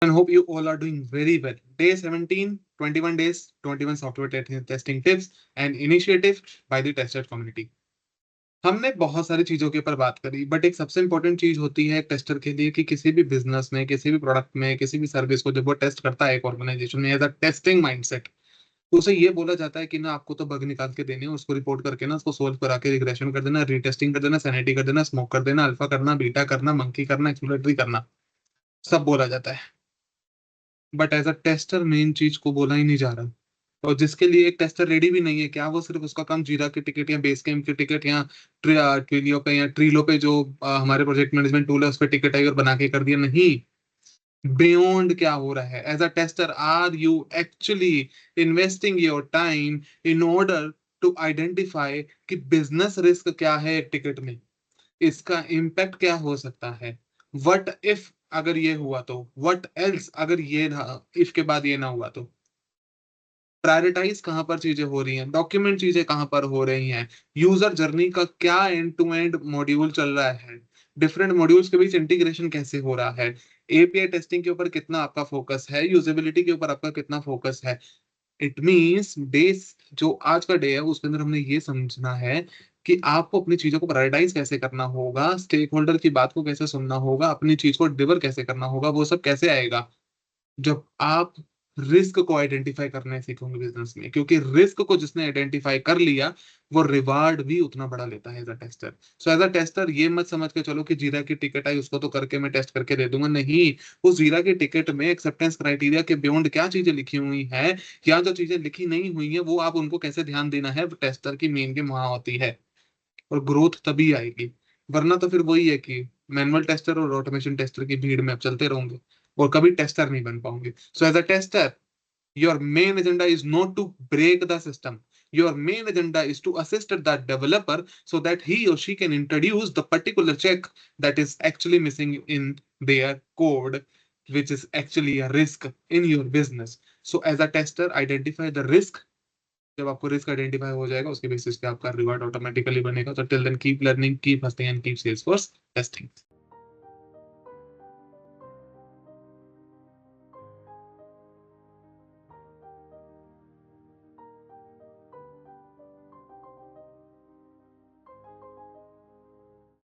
and hope you all are doing very well. Day 17, 21 days, 21 software testing tips and initiative by the tested community. हमने बहुत सारी चीजों के ऊपर बात करी, बट एक सबसे इंपॉर्टेंट चीज होती है टेस्टर के लिए कि किसी भी बिजनेस में, किसी भी प्रोडक्ट में, किसी भी सर्विस को जब वो टेस्ट करता है एक ऑर्गेनाइजेशन में एज अ टेस्टिंग माइंडसेट, तो उसे ये बोला जाता है कि ना आपको तो बग निकाल के देने हैं, उसको रिपोर्ट करके ना उसको सोल्व करा के रिग्रेशन कर देना, रीटेस्टिंग कर देना, सैनिटी कर देना, स्मोक कर देना, अल्फा करना, बीटा करना, मंकी करना, एक्सप्लोरेटरी करना, सब बोला जाता है। But as a tester main चीज को बोला ही नहीं जा रहा, और जिसके लिए एक टेस्टर रेडी भी नहीं है, क्या वो सिर्फ उसका काम जीरा की टिकट या बेस कैम्प की टिकट या ट्रिलियो पे या ट्रीलो पे जो हमारे प्रोजेक्ट मैनेजमेंट टूल है उस पर टिकट आई और बना के कर दिया? नहीं, बियॉन्ड क्या हो रहा है? As a tester, are you actually investing your time in order to identify कि बिजनेस रिस्क क्या है एक टिकट में, इसका इम्पैक्ट क्या हो सकता है, वट इफ अगर ये हुआ तो, वट एल्स अगर ये इफ के बाद ये ना हुआ तो, प्रायोरिटाइज कहाँ पर चीजें हो रही हैं, डॉक्यूमेंट चीजें कहाँ पर हो रही हैं, यूजर जर्नी का क्या एंड टू एंड मॉड्यूल चल रहा है, डिफरेंट मॉड्यूल्स के बीच इंटीग्रेशन कैसे हो रहा है, एपीआई टेस्टिंग के ऊपर कितना आपका फोकस है, यूजेबिलिटी के ऊपर आपका कितना फोकस है। इट मीन्स डेज जो आज का डे है उसके अंदर हमने ये समझना है कि आपको अपनी चीजों को प्रायोरिटाइज कैसे करना होगा, स्टेक होल्डर की बात को कैसे सुनना होगा, अपनी चीज को डिलीवर कैसे करना होगा, वो सब कैसे आएगा जब आप रिस्क को आइडेंटिफाई करने सीखोगे बिजनेस में, क्योंकि रिस्क को जिसने आइडेंटिफाई कर लिया वो रिवार्ड भी उतना बड़ा लेता है as a tester. So as a tester ये मत समझ के चलो कि जीरा की टिकट आई उसको तो करके मैं टेस्ट करके दे दूंगा, नहीं। उस जीरा की टिकट में एक्सेप्टेंस क्राइटेरिया के बियॉन्ड क्या चीजें लिखी हुई है, या जो चीजें लिखी नहीं हुई है वो आप उनको कैसे ध्यान देना है, टेस्टर की मेन गेम वहां होती है। और ग्रोथ तभी आएगी, वरना तो फिर वही है कि मैनुअल टेस्टर और ऑटोमेशन टेस्टर की भीड़ में आप चलते रहोगे और कभी टेस्टर नहीं बन पाओगे। So as a tester, your main agenda is not to break the system. Your main agenda is to assist that developer so that he or she can introduce the particular check that is actually missing in their code, which is actually a risk in your business. So as a tester, identify the risk. जब आपको risk identify हो जाएगा उसके basis पे आपका reward automatically बनेगा। तो till then keep learning, keep hustling and keep Salesforce testing.